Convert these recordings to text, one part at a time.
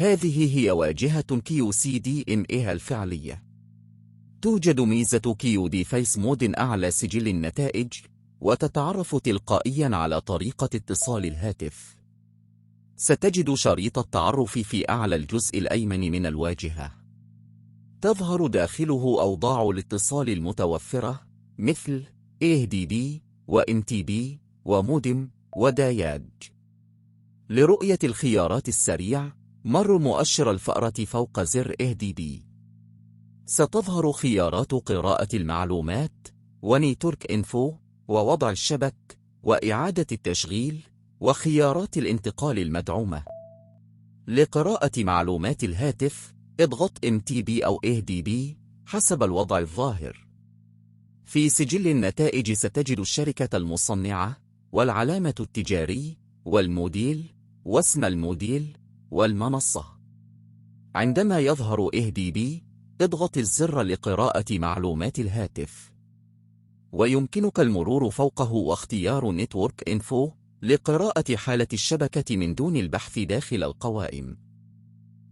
هذه هي واجهة QCDMA الفعلية. توجد ميزة QD Face مود أعلى سجل النتائج، وتتعرف تلقائياً على طريقة اتصال الهاتف. ستجد شريط التعرف في أعلى الجزء الأيمن من الواجهة. تظهر داخله أوضاع الاتصال المتوفرة مثل ADB وMTB ومودم وداياج. لرؤية الخيارات السريع، مر مؤشر الفأرة فوق زر ADB. ستظهر خيارات قراءة المعلومات ونيتورك إنفو ووضع الشبك وإعادة التشغيل وخيارات الانتقال المدعومة. لقراءة معلومات الهاتف، اضغط MTB أو ADB حسب الوضع الظاهر. في سجل النتائج ستجد الشركة المصنعة والعلامة التجاري والموديل واسم الموديل والمنصة. عندما يظهر ADB، اضغط الزر لقراءة معلومات الهاتف. ويمكنك المرور فوقه واختيار نتورك إنفو لقراءة حالة الشبكة من دون البحث داخل القوائم.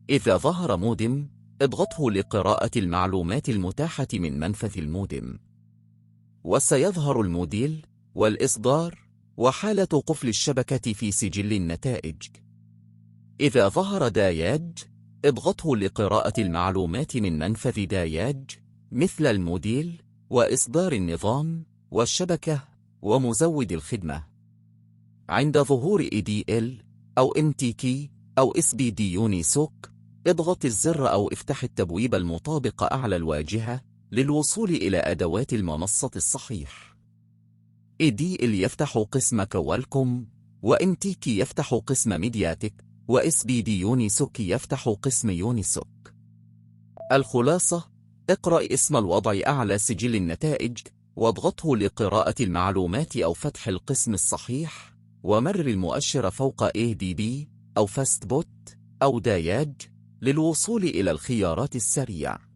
إذا ظهر مودم، اضغطه لقراءة المعلومات المتاحة من منفذ المودم. وسيظهر الموديل والإصدار وحالة قفل الشبكة في سجل النتائج. إذا ظهر داياج، اضغطه لقراءة المعلومات من منفذ داياج مثل الموديل وإصدار النظام والشبكة ومزود الخدمة. عند ظهور ADL أو MTK أو SPD يونيسوك، اضغط الزر أو افتح التبويب المطابق أعلى الواجهة للوصول إلى أدوات المنصة الصحيح. ADL يفتح قسم كوالكوم، وMTK يفتح قسم ميدياتك، وSPD يونيسوك يفتح قسم يونيسوك. الخلاصة: اقرأ اسم الوضع أعلى سجل النتائج، واضغطه لقراءة المعلومات أو فتح القسم الصحيح، ومرر المؤشر فوق ADB أو فاستبوت أو داياج للوصول إلى الخيارات السريعة.